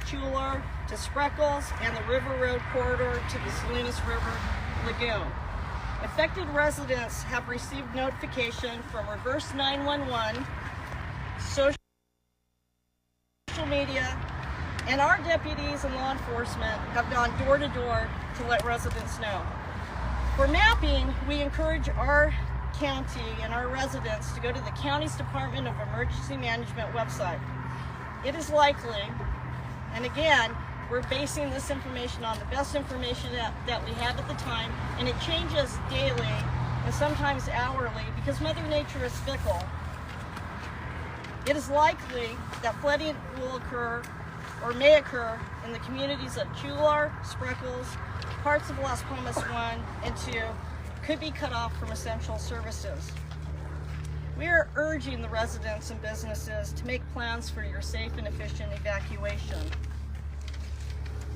Chular to Spreckles and the River Road corridor to the Salinas River Lagoon. Affected residents have received notification from Reverse 911, social media, and our deputies and law enforcement have gone door to door to let residents know. For mapping, we encourage our county and our residents to go to the county's Department of Emergency Management website. It is likely, and again, we're basing this information on the best information that we have at the time, and it changes daily and sometimes hourly because Mother Nature is fickle. It is likely that flooding will occur or may occur in the communities of Chular, Spreckles, parts of Las Palmas 1 and 2 could be cut off from essential services. We are urging the residents and businesses to make plans for your safe and efficient evacuation.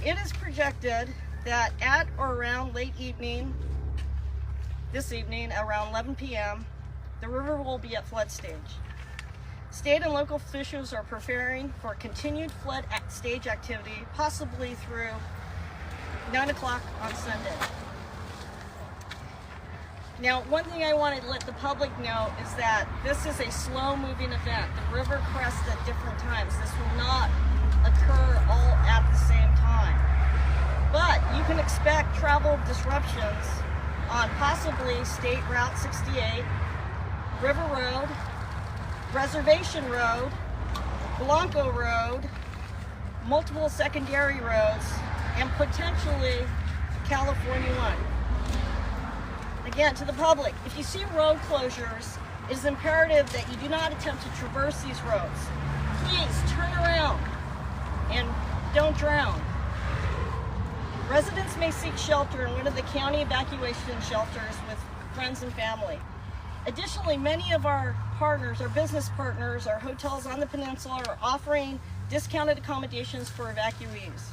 It is projected that at or around late evening, this evening around 11 p.m., the river will be at flood stage. State and local officials are preparing for continued flood stage activity, possibly through 9 o'clock on Sunday. Now, one thing I want to let the public know is that this is a slow-moving event. The river crests at different times. This will not occur all at the same time. But you can expect travel disruptions on possibly State Route 68, River Road, Reservation Road, Blanco Road, multiple secondary roads, and potentially California 1. Again, to the public, if you see road closures, it is imperative that you do not attempt to traverse these roads. Please turn around and don't drown. Residents may seek shelter in one of the county evacuation shelters with friends and family. Additionally, many of our partners, our business partners, our hotels on the peninsula are offering discounted accommodations for evacuees.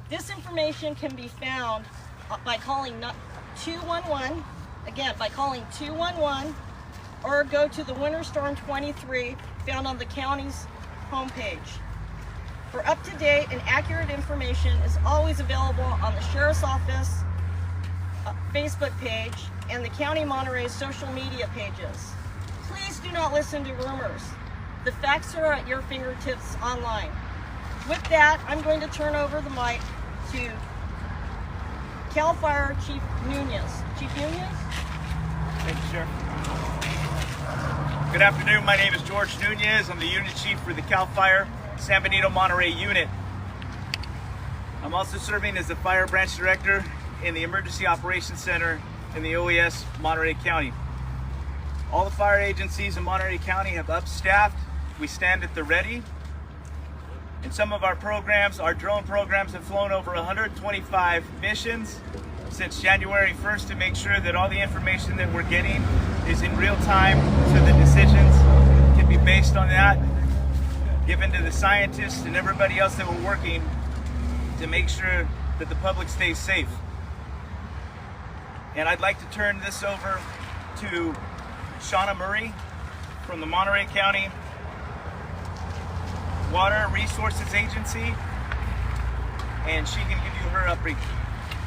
This information can be found by calling 211, again, by calling 211, or go to the Winter Storm 23 found on the county's homepage. For up-to-date and accurate information is always available on the Sheriff's Office Facebook page and the County Monterey's social media pages. Please do not listen to rumors. The facts are at your fingertips online. With that, I'm going to turn over the mic to CAL FIRE Chief Nunez. Chief Nunez? Thank you, Sheriff. Good afternoon. My name is George Nunez. I'm the Unit Chief for the CAL FIRE San Benito Monterey Unit. I'm also serving as the Fire Branch Director in the Emergency Operations Center in the OES Monterey County. All the fire agencies in Monterey County have upstaffed. We stand at the ready. In some of our programs, our drone programs have flown over 125 missions since January 1st to make sure that all the information that we're getting is in real time, so the decisions can be based on that, given to the scientists and everybody else that we're working to make sure that the public stays safe. And I'd like to turn this over to Shauna Murray from the Monterey County Water Resources Agency, and she can give you her update.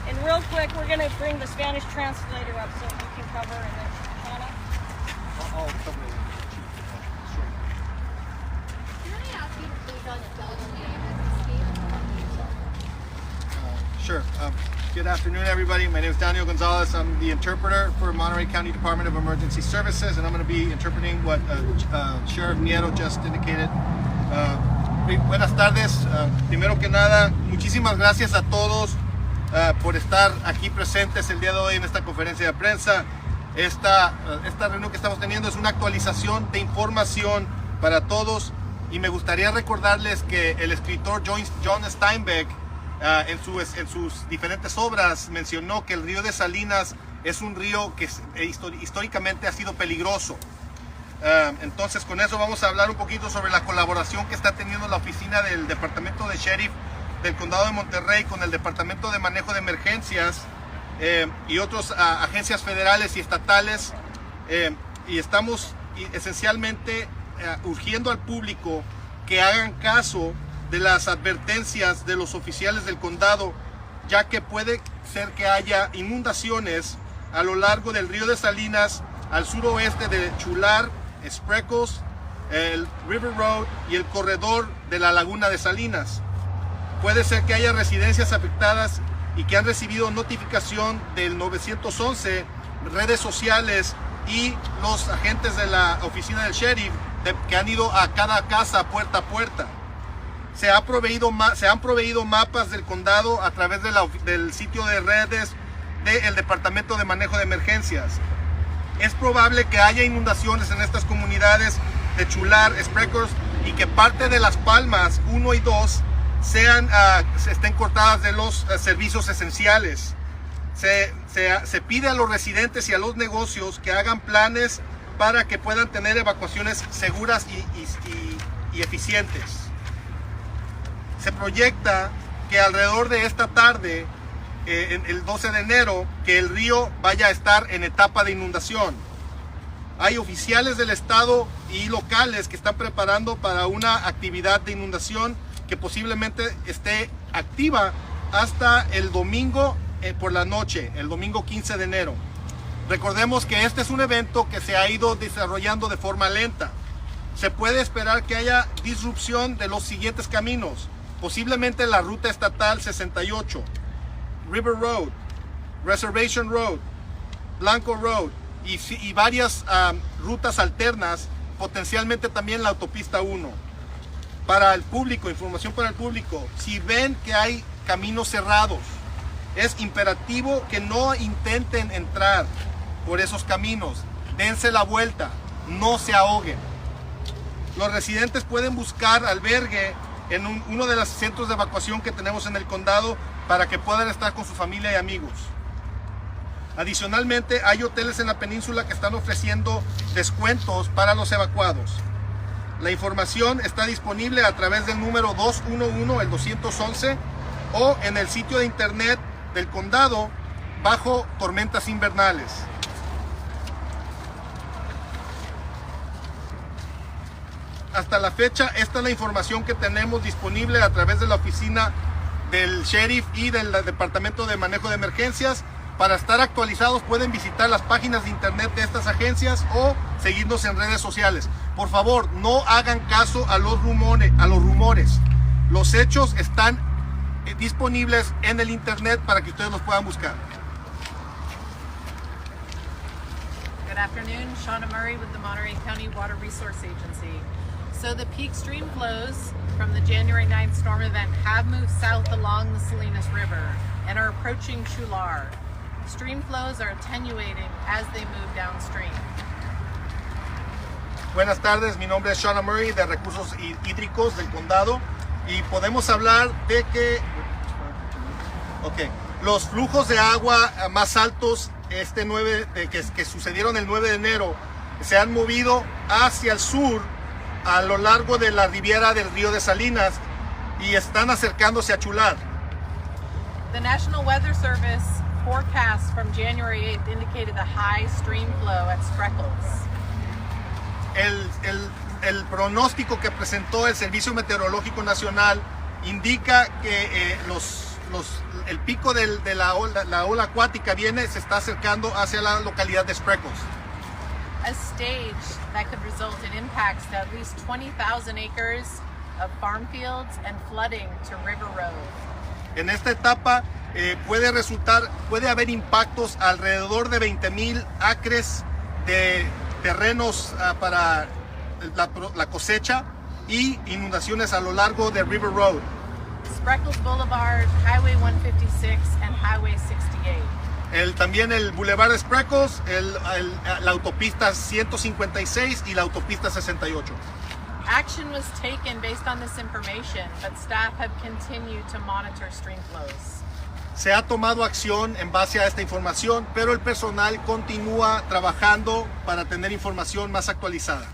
And real quick, we're going to bring the Spanish translator up so you can cover, and then Shauna. I'll cover it. Can I ask you to please on your spelling name and speak? Sure. Good afternoon, everybody. My name is Daniel Gonzalez. I'm the interpreter for Monterey County Department of Emergency Services, and I'm going to be interpreting what Sheriff Nieto just indicated. Buenas tardes. Primero que nada, muchísimas gracias a todos por estar aquí presentes el día de hoy en esta conferencia de prensa. Esta reunión que estamos teniendo es una actualización de información para todos, y me gustaría recordarles que el escritor John Steinbeck en sus diferentes obras mencionó que el río de Salinas es un río que históricamente ha sido peligroso. Entonces, con eso vamos a hablar un poquito sobre la colaboración que está teniendo la oficina del Departamento de Sheriff del Condado de Monterrey con el Departamento de Manejo de Emergencias y otras agencias federales y estatales, y estamos esencialmente urgiendo al público que hagan caso de las advertencias de los oficiales del condado, ya que puede ser que haya inundaciones a lo largo del río de Salinas, al suroeste de Chular, Spreckles, el River Road y el corredor de la laguna de Salinas. Puede ser que haya residencias afectadas y que han recibido notificación del 911, redes sociales y los agentes de la oficina del sheriff que han ido a cada casa puerta a puerta. Se han proveído mapas del condado a través del sitio de redes del Departamento de Manejo de Emergencias. Es probable que haya inundaciones en estas comunidades de Chular, Spreckles y que parte de Las Palmas 1 y 2 estén cortadas de los servicios esenciales. Se pide a los residentes y a los negocios que hagan planes para que puedan tener evacuaciones seguras y eficientes. Se proyecta que alrededor de esta tarde, el 12 de enero, que el río vaya a estar en etapa de inundación. Hay oficiales del estado y locales que están preparando para una actividad de inundación que posiblemente esté activa hasta el domingo por la noche, el domingo 15 de enero. Recordemos que este es un evento que se ha ido desarrollando de forma lenta. Se puede esperar que haya disrupción de los siguientes caminos, posiblemente la ruta estatal 68, River Road, Reservation Road, Blanco Road y varias rutas alternas, potencialmente también la autopista 1. Para el público, información para el público, si ven que hay caminos cerrados, es imperativo que no intenten entrar por esos caminos, dense la vuelta, no se ahoguen. Los residentes pueden buscar albergue en uno de los centros de evacuación que tenemos en el condado para que puedan estar con su familia y amigos. Adicionalmente, hay hoteles en la península que están ofreciendo descuentos para los evacuados. La información está disponible a través del número 211, el 211, o en el sitio de internet del condado bajo tormentas invernales. Hasta la fecha, esta es la información que tenemos disponible a través de la oficina del sheriff y del Departamento de Manejo de Emergencias. Para estar actualizados pueden visitar las páginas de internet de estas agencias o seguirnos en redes sociales. Por favor, no hagan caso a los rumores. Los hechos están disponibles en el internet para que ustedes los puedan buscar. Good afternoon, Shauna Murray with the Monterey County Water Resource Agency. So the peak stream flows from the January 9th storm event have moved south along the Salinas River and are approaching Chular. Stream flows are attenuating as they move downstream. Buenas tardes, mi nombre es Shauna Murray de Recursos Hídricos del Condado y podemos hablar de que los flujos de agua más altos que sucedieron el 9 de enero se han movido hacia el sur a lo largo de la riviera del río de Salinas y están acercándose a Chular. The National Weather Service forecast from January 8th indicated a high stream flow at Spreckles. El pronóstico que presentó el Servicio Meteorológico Nacional indica que el pico de la ola acuática se está acercando hacia la localidad de Spreckles. A stage that could result in impacts to at least 20,000 acres of farm fields and flooding to River Road. En esta etapa puede haber impactos alrededor de 20,000 acres de terrenos para la cosecha y inundaciones a lo largo de River Road. Spreckles Boulevard, Highway 156 and Highway 68. También el Boulevard de Spreckles, la autopista 156 y la autopista 68. Action was taken based on this information, but staff have continued to monitor stream flows. Se ha tomado acción en base a esta información, pero el personal continúa trabajando para tener información más actualizada.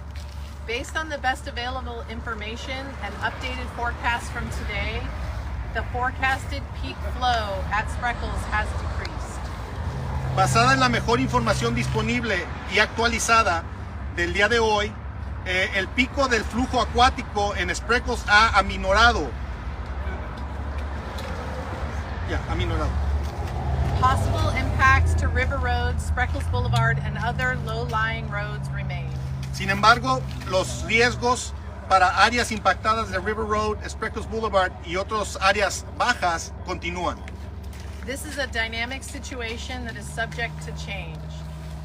Based on the best available information and updated forecasts from today, the forecasted peak flow at Spreckles has decreased. Basada en la mejor información disponible y actualizada del día de hoy, el pico del flujo acuático en Spreckles ha aminorado Possible impacts to river roads, Spreckles Boulevard, and other low-lying roads remain. Sin embargo, los riesgos para áreas impactadas de River Road, Spreckles Boulevard y otras áreas bajas continúan. This is a dynamic situation that is subject to change.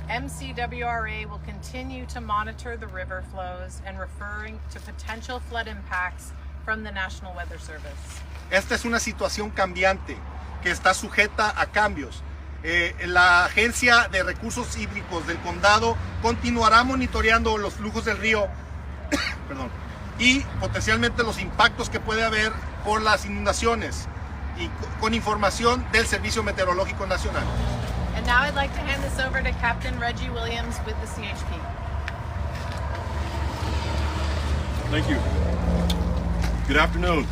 MCWRA will continue to monitor the river flows and referring to potential flood impacts from the National Weather Service. Esta es una situación cambiante que está sujeta a cambios. La Agencia de Recursos Hídricos del Condado continuará monitoreando los flujos del río perdón, y potencialmente los impactos que puede haber por las inundaciones y con información del Servicio Meteorológico Nacional. And now I'd like to hand this over to Captain Reggie Williams with the CHP. Thank you. Good afternoon.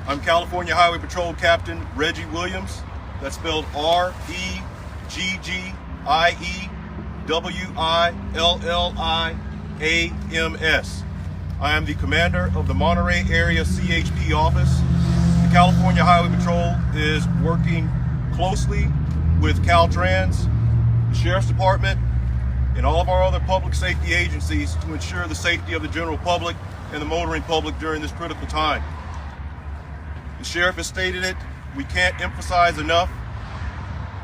I'm California Highway Patrol Captain Reggie Williams. That's spelled REGGIWILLIAMS. I am the commander of the Monterey Area CHP office. The California Highway Patrol is working closely with Caltrans, the Sheriff's Department, and all of our other public safety agencies to ensure the safety of the general public and the motoring public during this critical time. The Sheriff has stated it, we can't emphasize enough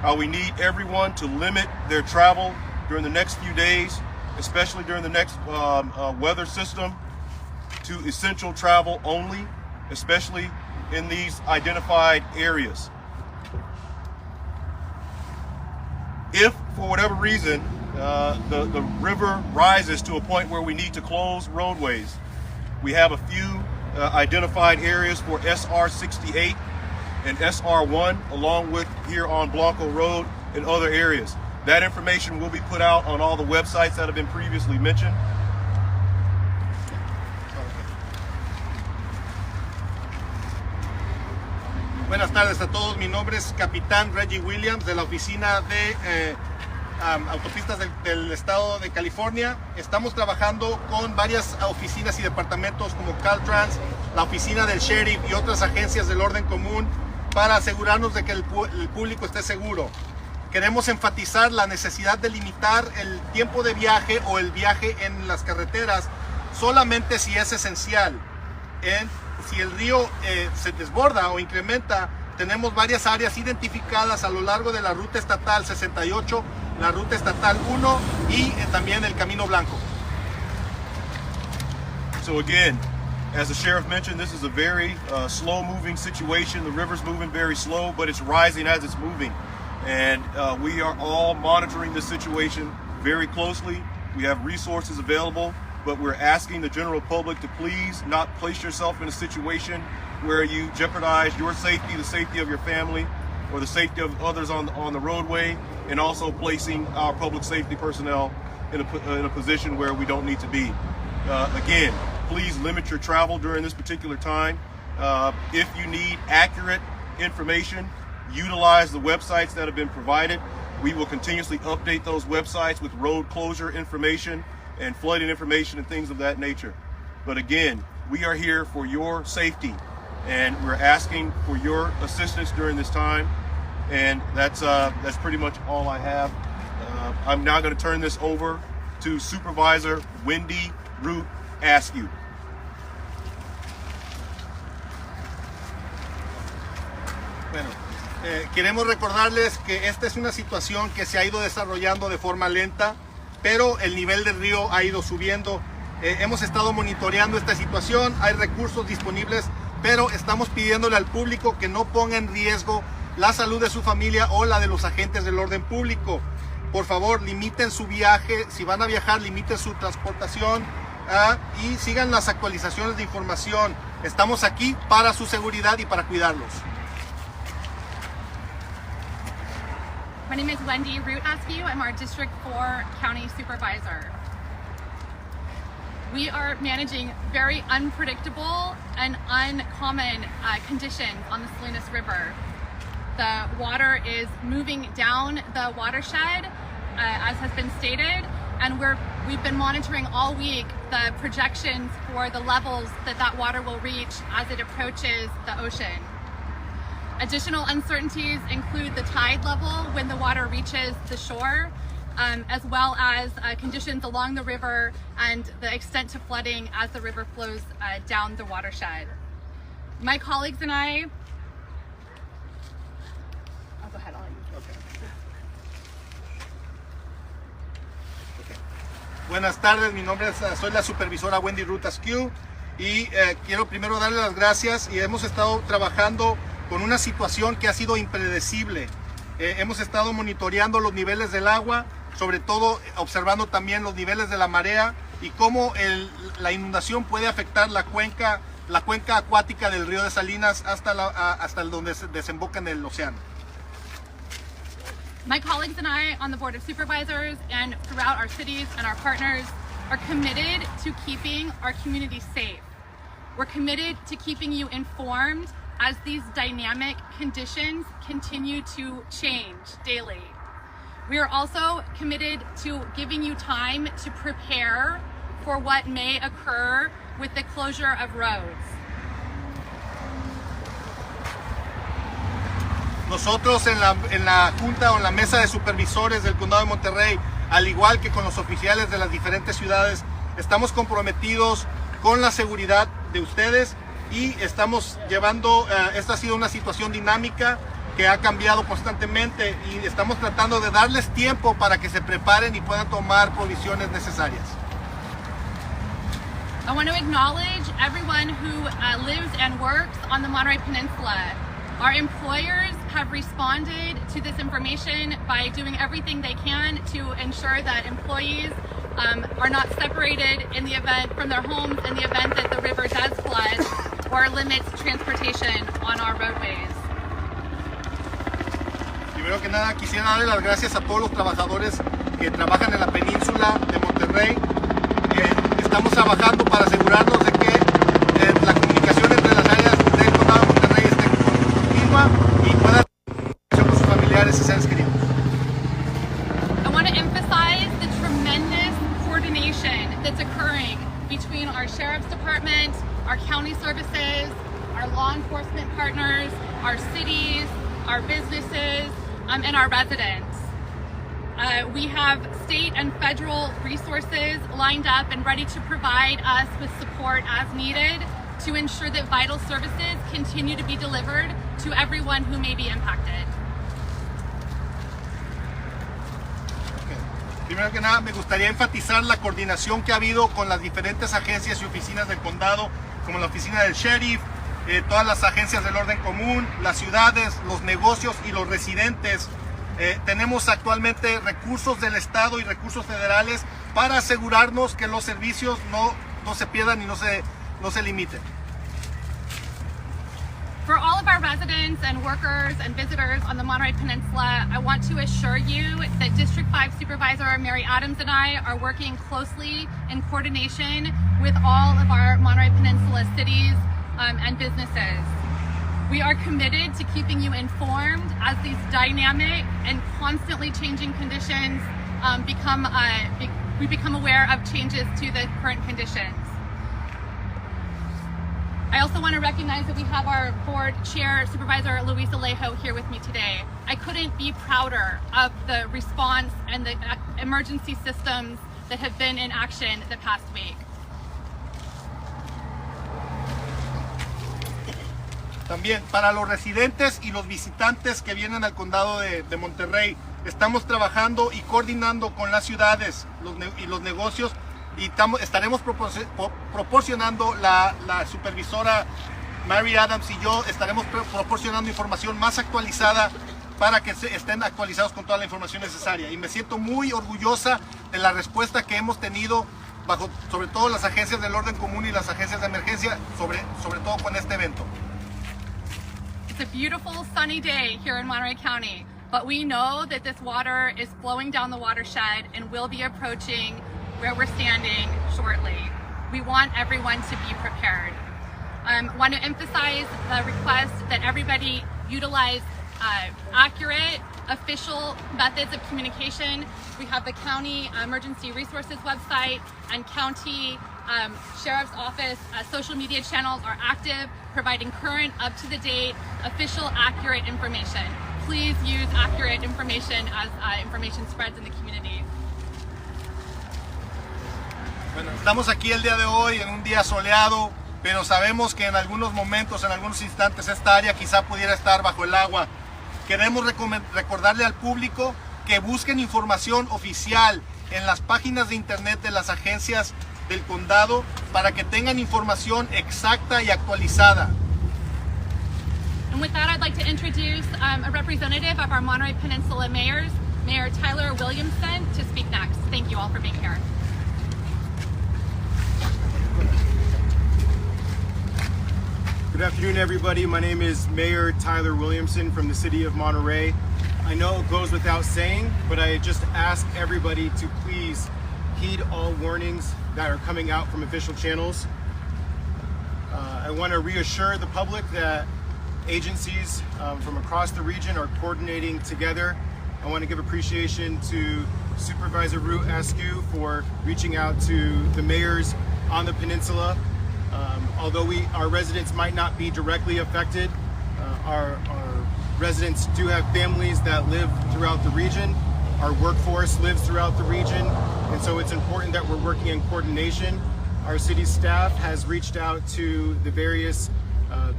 how we need everyone to limit their travel during the next few days, especially during the next weather system, to essential travel only, especially in these identified areas. If, for whatever reason, the river rises to a point where we need to close roadways, we have a few identified areas for SR 68 and SR1, along with here on Blanco Road and other areas. That information will be put out on all the websites that have been previously mentioned. Buenas tardes a todos, mi nombre es Capitán Reggie Williams de la Oficina de Autopistas del Estado de California. Estamos trabajando con varias oficinas y departamentos como Caltrans, la Oficina del Sheriff y otras agencias del orden común para asegurarnos de que el público esté seguro. Queremos enfatizar la necesidad de limitar el tiempo de viaje o el viaje en las carreteras solamente si es esencial. Si el río se desborda o incrementa, tenemos varias áreas identificadas a lo largo de la ruta estatal 68, la ruta estatal 1 y también el Camino Blanco. So again, as the Sheriff mentioned, this is a very slow-moving situation. The river's moving very slow, but it's rising as it's moving. And we are all monitoring this situation very closely. We have resources available, but we're asking the general public to please not place yourself in a situation where you jeopardize your safety, the safety of your family, or the safety of others on the roadway, and also placing our public safety personnel in a position where we don't need to be. Again, please limit your travel during this particular time. If you need accurate information, utilize the websites that have been provided. We will continuously update those websites with road closure information and flooding information and things of that nature. But again, we are here for your safety, and we're asking for your assistance during this time. And that's pretty much all I have. I'm now going to turn this over to Supervisor Wendy Root Askew. Bueno, queremos recordarles que esta es una situación que se ha ido desarrollando de forma lenta, pero el nivel del río ha ido subiendo. Hemos estado monitoreando esta situación, hay recursos disponibles, pero estamos pidiéndole al público que no ponga en riesgo la salud de su familia o la de los agentes del orden público. Por favor, limiten su viaje, si van a viajar, limiten su transportación y sigan las actualizaciones de información. Estamos aquí para su seguridad y para cuidarlos. My name is Wendy Root Askew. I'm our District 4 County Supervisor. We are managing very unpredictable and uncommon conditions on the Salinas River. The water is moving down the watershed, as has been stated, and we've been monitoring all week the projections for the levels that water will reach as it approaches the ocean. Additional uncertainties include the tide level when the water reaches the shore, as well as conditions along the river and the extent to flooding as the river flows down the watershed. My colleagues and I, I'll go ahead, I'll let you. Okay. Buenas tardes, mi nombre es, soy la supervisora Wendy Ruth Askew y quiero primero darle las gracias y hemos estado trabajando con una situación que ha sido impredecible. Hemos estado monitoreando los niveles del agua, sobre todo observando también los niveles de la marea y cómo la inundación puede afectar la cuenca acuática del río de Salinas hasta donde desemboca en el océano. My colleagues and I on the Board of Supervisors and throughout our cities and our partners are committed to keeping our community safe. We're committed to keeping you informed as these dynamic conditions continue to change daily. We are also committed to giving you time to prepare for what may occur with the closure of roads. Nosotros en la Junta o en la Mesa de Supervisores del Condado de Monterrey, al igual que con los oficiales de las diferentes ciudades, estamos comprometidos con la seguridad de ustedes y estamos llevando, esta ha sido una situación dinámica que ha cambiado constantemente y estamos tratando de darles tiempo para que se preparen y puedan tomar provisiones necesarias. I want to acknowledge everyone who lives and works on the Monterey Peninsula. Our employers have responded to this information by doing everything they can to ensure that employees are not separated in the event from their homes in the event that the river does flood or limits transportation on our roadways. Primero que nada quisiera darle las gracias a todos los trabajadores que trabajan en la península de Monterrey. Estamos trabajando para asegurarnos de que la comunicación entre las áreas del condado de Monterrey esté continua y pueda con sus familiares y seres queridos. I want to emphasize the tremendous coordination that's occurring between our Sheriff's Department, our county services, our law enforcement partners, our cities, our businesses, and our residents. We have state and federal resources lined up and ready to provide us with support as needed to ensure that vital services continue to be delivered to everyone who may be impacted. Primero que nada, me gustaría enfatizar la coordinación que ha habido con las diferentes agencias y oficinas del condado, como la oficina del sheriff, todas las agencias del orden común, las ciudades, los negocios y los residentes. Tenemos actualmente recursos del Estado y recursos federales para asegurarnos que los servicios no se pierdan y no se limiten. For all of our residents and workers and visitors on the Monterey Peninsula, I want to assure you that District 5 Supervisor Mary Adams and I are working closely in coordination with all of our Monterey Peninsula cities and businesses. We are committed to keeping you informed as these dynamic and constantly changing conditions we become aware of changes to the current conditions. I also want to recognize that we have our board chair, Supervisor Luis Alejo, here with me today. I couldn't be prouder of the response and the emergency systems that have been in action the past week. También para los residentes y los visitantes que vienen al condado de Monterrey, estamos trabajando y coordinando con las ciudades y los negocios y estaremos proporcionando la supervisora Mary Adams y yo estaremos proporcionando información más actualizada para que estén actualizados con toda la información necesaria. Y me siento muy orgullosa de la respuesta que hemos tenido sobre todo las agencias del orden común y las agencias de emergencia, sobre todo con este evento. It's a beautiful sunny day here in Monterey County, but we know that this water is flowing down the watershed and will be approaching where we're standing shortly. We want everyone to be prepared. I want to emphasize the request that everybody utilize accurate official methods of communication. We have the county emergency resources website and county Sheriff's Office social media channels are active, providing current, up-to-the-date, official, accurate information. Please use accurate information as information spreads in the community. Bueno, estamos aquí el día de hoy en un día soleado, pero sabemos que en algunos momentos, en algunos instantes, esta área quizá pudiera estar bajo el agua. Queremos recordarle al público que busquen información oficial en las páginas de internet de las agencias del condado para que tengan información exacta y actualizada. And with that, I'd like to introduce a representative of our Monterey Peninsula mayors, Mayor Tyler Williamson, to speak next. Thank you all for being here. Good afternoon, everybody. My name is Mayor Tyler Williamson from the city of Monterey. I know it goes without saying, but I just ask everybody to please heed all warnings that are coming out from official channels. I want to reassure the public that agencies from across the region are coordinating together. I want to give appreciation to Supervisor Root Askew for reaching out to the mayors on the peninsula. Although our residents might not be directly affected, our residents do have families that live throughout the region. Our workforce lives throughout the region, and so it's important that we're working in coordination. Our city staff has reached out to the various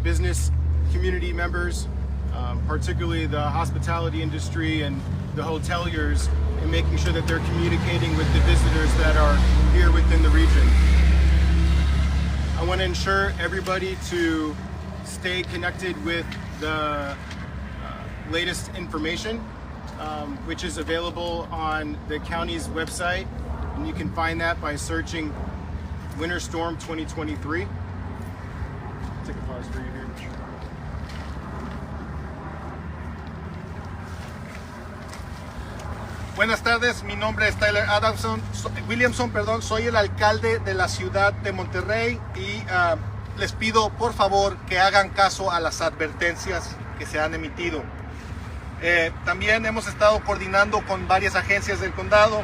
business community members, particularly the hospitality industry and the hoteliers, and making sure that they're communicating with the visitors that are here within the region. I want to ensure everybody to stay connected with the latest information, which is available on the county's website, and you can find that by searching Winter Storm 2023. Take a pause for you here. Buenas tardes, mi nombre es Tyler Williamson, soy el alcalde de la ciudad de Monterrey y les pido por favor que hagan caso a las advertencias que se han emitido. También hemos estado coordinando con varias agencias del condado.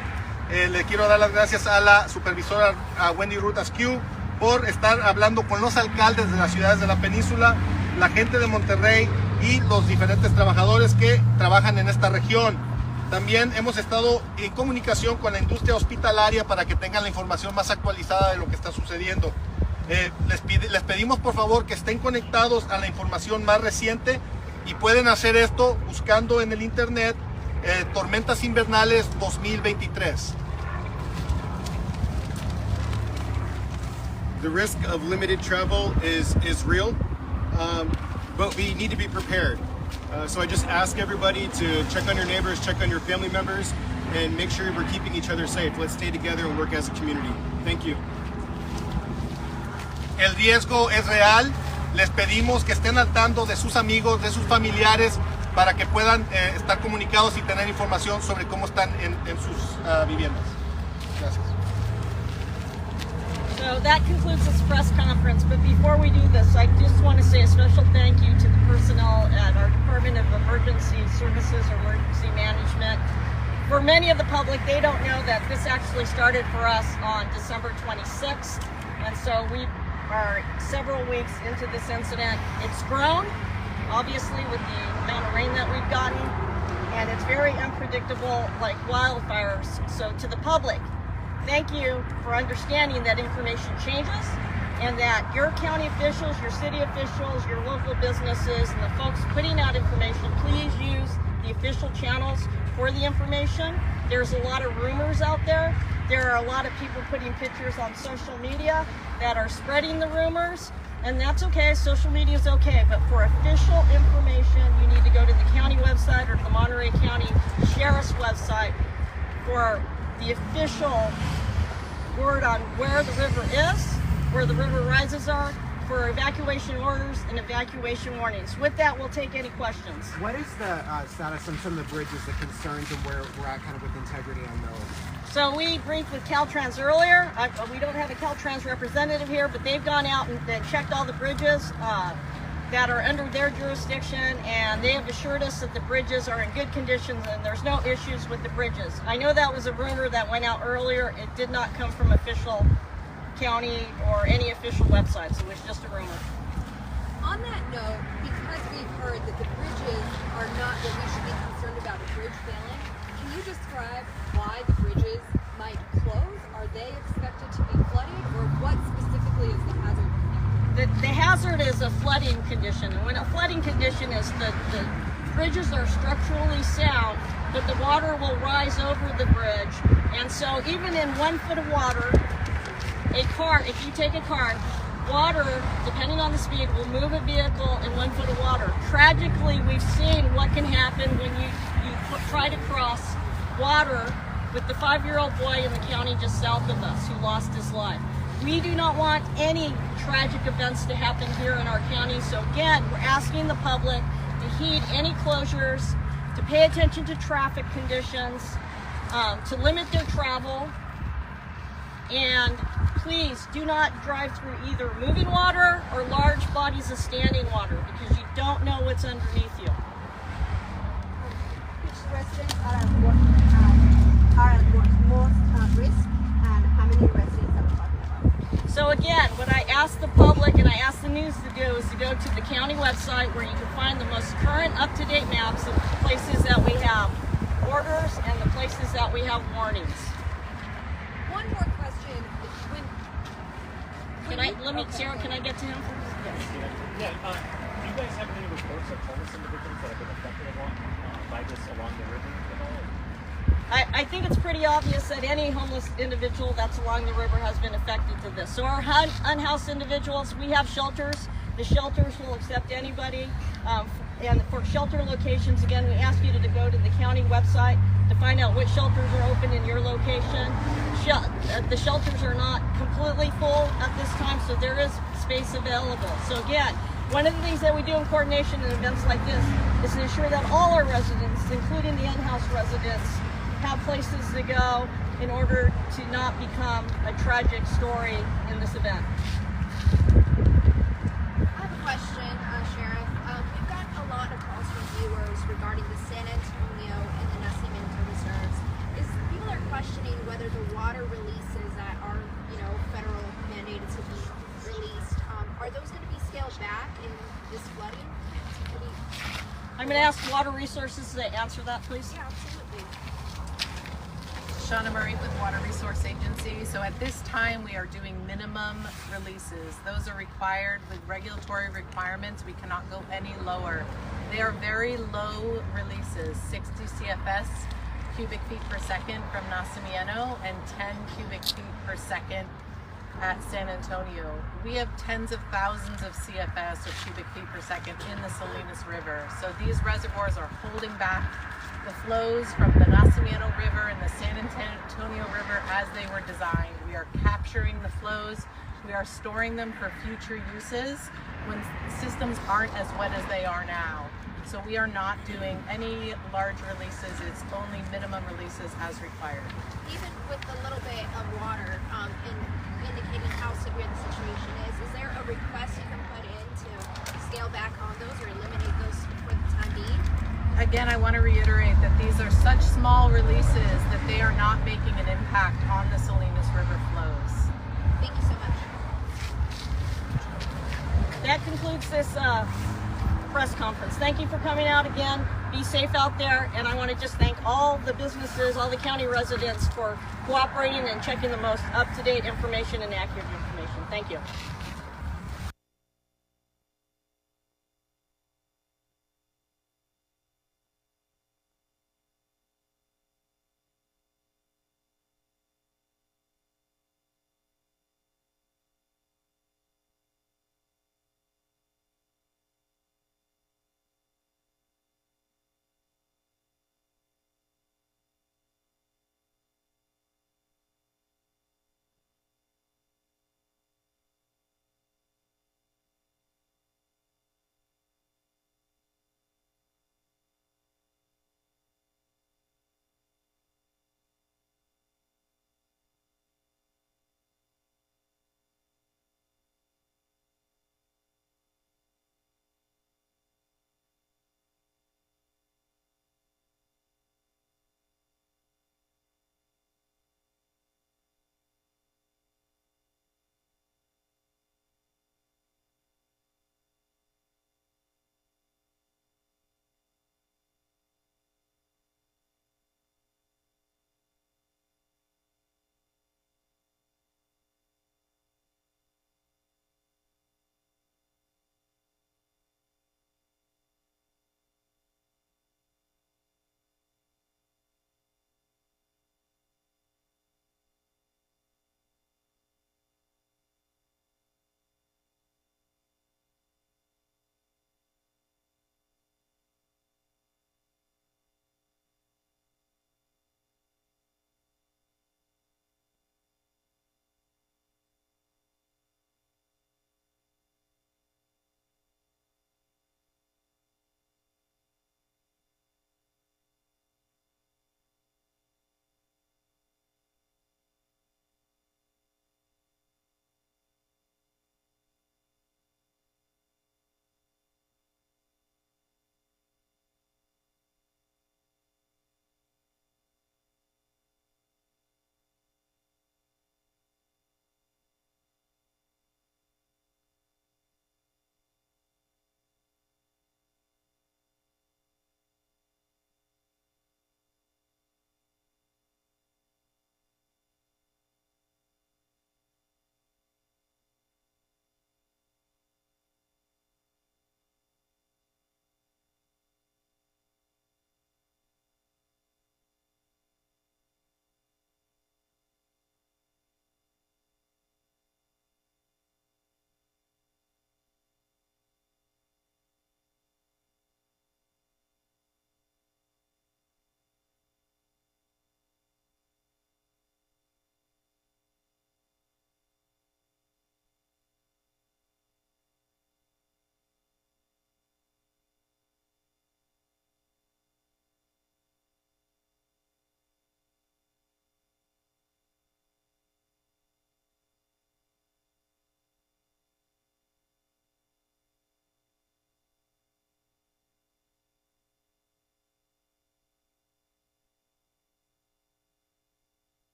Le quiero dar las gracias a la supervisora Wendy Ruth Askew por estar hablando con los alcaldes de las ciudades de la península, la gente de Monterrey y los diferentes trabajadores que trabajan en esta región. También hemos estado en comunicación con la industria hospitalaria para que tengan la información más actualizada de lo que está sucediendo. Les pedimos por favor que estén conectados a la información más reciente y pueden hacer esto buscando en el internet Tormentas Invernales 2023. The risk of limited travel is real, but we need to be prepared. So I just ask everybody to check on your neighbors, check on your family members, and make sure we're keeping each other safe. Let's stay together and work as a community. Thank you. El riesgo es real. Les pedimos que estén al tanto de sus amigos, de sus familiares, para que puedan estar comunicados y tener información sobre cómo están en sus viviendas. Gracias. So that concludes this press conference, but before we do this, I just want to say a special thank you to the personnel at our Department of Emergency Services or Emergency Management. For many of the public, they don't know that this actually started for us on December 26th, and so we are several weeks into this incident. It's grown, obviously, with the amount of rain that we've gotten, and it's very unpredictable, like wildfires. So to the public, thank you for understanding that information changes and that your county officials, your city officials, your local businesses, and the folks putting out information, please use the official channels for the information. There's a lot of rumors out there. There are a lot of people putting pictures on social media that are spreading the rumors, and that's okay. Social media is okay, but for official information, you need to go to the county website or the Monterey County Sheriff's website for the official word on where the river is, where the river rises are, for evacuation orders and evacuation warnings. With that, we'll take any questions. What is the status on some of the bridges, the concerns, and where we're at kind of with integrity on those? So we briefed with Caltrans earlier. We don't have a Caltrans representative here, but they've gone out and checked all the bridges that are under their jurisdiction, and they have assured us that the bridges are in good conditions and there's no issues with the bridges. I know that was a rumor that went out earlier. It did not come from official county or any official websites. It was just a rumor. On that note, because we've heard that the bridges are not what we should be concerned about, a bridge failing, can you describe why the bridges might close? Are they expected to be flooded, or what specifically is the hazard? The hazard is a flooding condition. And when a flooding condition is the bridges are structurally sound, but the water will rise over the bridge. And so even in 1 foot of water, a car, if you take a car, water, depending on the speed, will move a vehicle in 1 foot of water. Tragically, we've seen what can happen when you try to cross water with the 5-year-old boy in the county just south of us who lost his life. We do not want any tragic events to happen here in our county. So again, we're asking the public to heed any closures, to pay attention to traffic conditions, to limit their travel, and please do not drive through either moving water or large bodies of standing water because you don't know what's underneath you. Which residents are at most risk, and how many residents are we talking about? So again, what I ask the public and I ask the news to do is to go to the county website where you can find the most current up-to-date maps of the places that we have orders and the places that we have warnings. One more question. Sarah, can I get to him first? Yes. Yeah, do you guys have any reports of homeless individuals that have been affected by this along the river at all? I think it's pretty obvious that any homeless individual that's along the river has been affected to this. So our unhoused individuals, we have shelters. The shelters will accept anybody. And for shelter locations, again, we ask you to go to the county website to find out which shelters are open in your location. The shelters are not completely full at this time, so there is space available. So again, one of the things that we do in coordination in events like this is to ensure that all our residents, including the unhoused residents, have places to go in order to not become a tragic story in this event. I have a question, Sheriff. We've got a lot of calls from viewers regarding the San Antonio and the Nacimiento reserves. People are questioning whether the water releases that are, federal mandated to be released, are those going to be scaled back in this flooding? I'm going to ask Water Resources to answer that, please. Yeah, absolutely. Shauna Murray with Water Resource Agency. So at this time we are doing minimum releases. Those are required with regulatory requirements. We cannot go any lower. They are very low releases, 60 CFS cubic feet per second from Nacimiento and 10 cubic feet per second at San Antonio. We have tens of thousands of CFS or cubic feet per second in the Salinas River. So these reservoirs are holding back the flows from the Nacimiento River and the San Antonio River as they were designed. We are capturing the flows. We are storing them for future uses when systems aren't as wet as they are now. So we are not doing any large releases. It's only minimum releases as required. Even with the little bit of water indicating how severe the situation is there a request you can put in to scale back on those or eliminate those for the time being? Again, I want to reiterate that these are such small releases that they are not making an impact on the Salinas River flows. Thank you so much. That concludes this press conference. Thank you for coming out again. Be safe out there, and I want to just thank all the businesses, all the county residents for cooperating and checking the most up-to-date information and accurate information. Thank you.